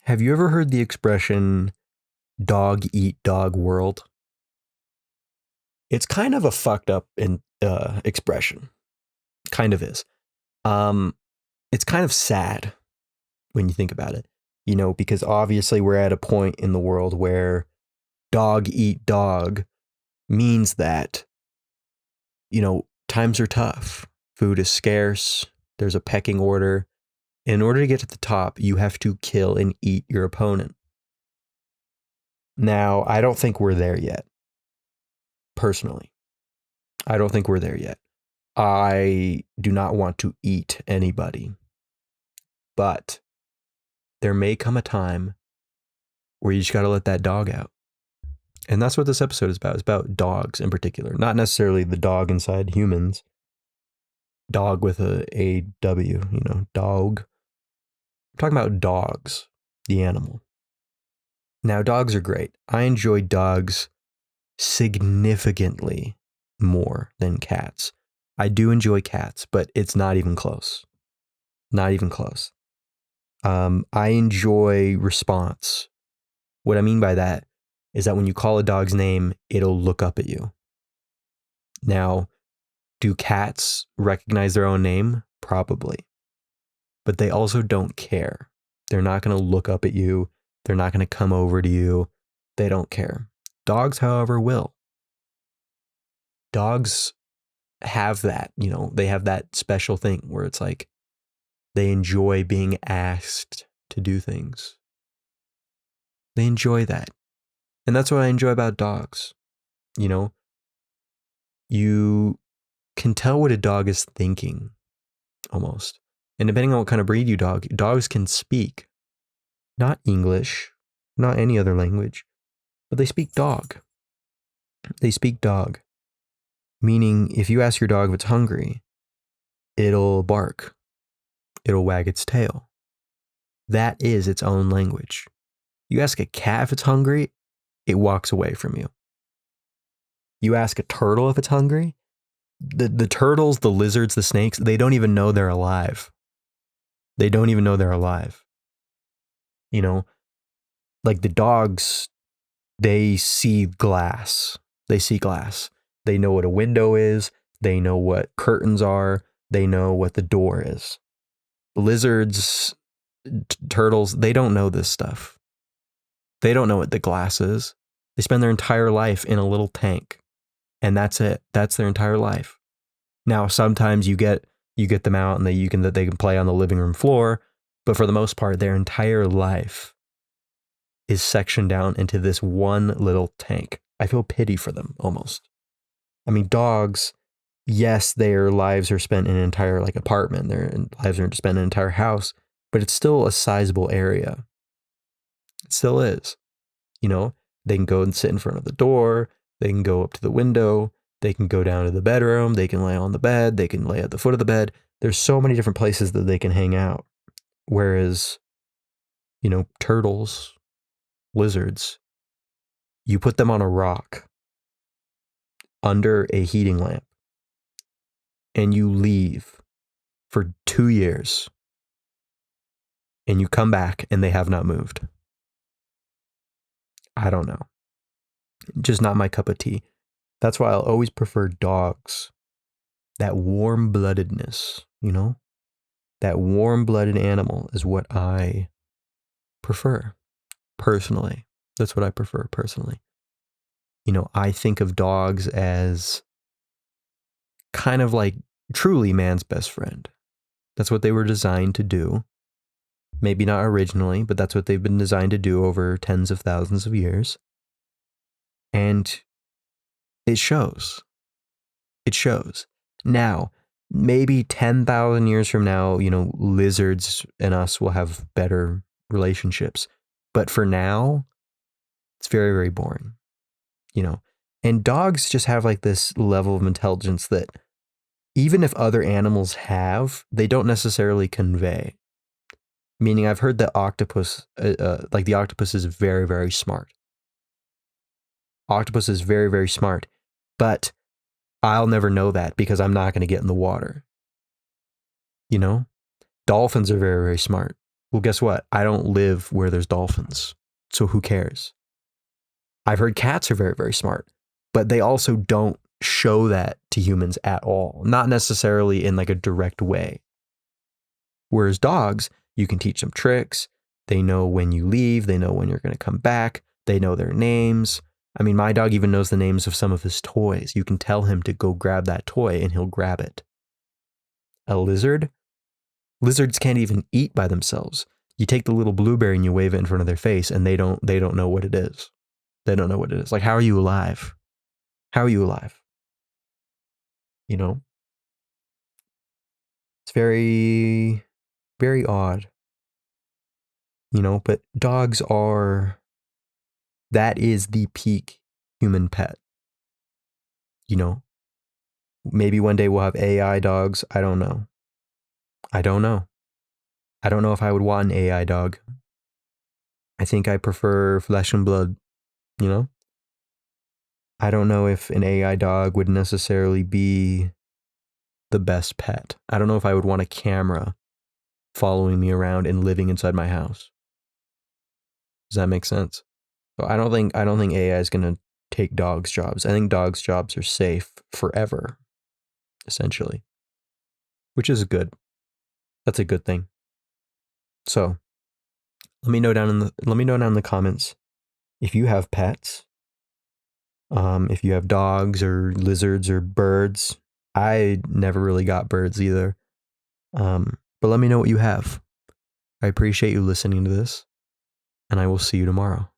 Have you ever heard the expression dog eat dog world? It's kind of a fucked up expression. Kind of is. Um, it's kind of sad when you think about it, because obviously we're at a point in the world where dog eat dog means that, times are tough. Food is scarce. There's a pecking order. In order to get to the top, you have to kill and eat your opponent. Now, I don't think we're there yet. Personally, I don't think we're there yet. I do not want to eat anybody, but there may come a time where you just got to let that dog out. And that's what this episode is about. It's about dogs in particular, not necessarily the dog inside humans. Dog with a W, dog. I'm talking about dogs, the animal. Now, dogs are great. I enjoy dogs significantly more than cats. I do enjoy cats, but it's not even close. Not even close. I enjoy response. What I mean by that is that when you call a dog's name, it'll look up at you. Now, do cats recognize their own name? Probably. But they also don't care. They're not going to look up at you. They're not going to come over to you. They don't care. Dogs, however, will. Dogs have that, they have that special thing where it's like they enjoy being asked to do things. They enjoy that. And that's what I enjoy about dogs. You can tell what a dog is thinking almost. And depending on what kind of breed dogs can speak. Not English, not any other language, but they speak dog. They speak dog. Meaning, if you ask your dog if it's hungry, it'll bark. It'll wag its tail. That is its own language. You ask a cat if it's hungry, it walks away from you. You ask a turtle if it's hungry, the turtles, the lizards, the snakes, they don't even know they're alive. They don't even know they're alive. Like the dogs, they see glass. They see glass. They know what a window is. They know what curtains are. They know what the door is. Lizards, turtles, they don't know this stuff. They don't know what the glass is. They spend their entire life in a little tank. And that's it. That's their entire life. Now, sometimes you get them out and they can play on the living room floor. But for the most part, their entire life is sectioned down into this one little tank. I feel pity for them almost. I mean, dogs, yes, their lives are spent in an entire apartment. Their lives are spent in an entire house, but it's still a sizable area. It still is. They can go and sit in front of the door. They can go up to the window. They can go down to the bedroom. They can lay on the bed. They can lay at the foot of the bed. There's so many different places that they can hang out. Whereas, turtles, lizards, you put them on a rock under a heating lamp and you leave for 2 years and you come back and they have not moved. I don't know. Just not my cup of tea. That's why I'll always prefer dogs. That warm-bloodedness, That warm-blooded animal is what I prefer personally. That's what I prefer personally. I think of dogs as kind of like truly man's best friend. That's what they were designed to do. Maybe not originally, but that's what they've been designed to do over tens of thousands of years. And it shows. It shows. Now, maybe 10,000 years from now, lizards and us will have better relationships. But for now, it's very, very boring. And dogs just have this level of intelligence that even if other animals have, they don't necessarily convey. Meaning I've heard that the octopus is very, very smart. Octopus is very, very smart, but I'll never know that because I'm not going to get in the water. Dolphins are very, very smart. Well, guess what? I don't live where there's dolphins. So who cares? I've heard cats are very, very smart, but they also don't show that to humans at all. Not necessarily in like a direct way. Whereas dogs, you can teach them tricks. They know when you leave. They know when you're going to come back. They know their names. I mean, my dog even knows the names of some of his toys. You can tell him to go grab that toy and he'll grab it. A lizard? Lizards can't even eat by themselves. You take the little blueberry and you wave it in front of their face and they don't know what it is. They don't know what it is. Like, how are you alive? How are you alive? You know? It's very, very odd. You know, but dogs are, that is the peak human pet. You know, maybe one day we'll have AI dogs. I don't know. I don't know. I don't know if I would want an AI dog. I think I prefer flesh and blood, you know? I don't know if an AI dog would necessarily be the best pet. I don't know if I would want a camera following me around and living inside my house. Does that make sense? So I don't think AI is going to take dogs' jobs. I think dogs' jobs are safe forever, essentially, which is good. That's a good thing. So let me know down in the comments if you have pets. If you have dogs or lizards or birds. I never really got birds either. But let me know what you have. I appreciate you listening to this, and I will see you tomorrow.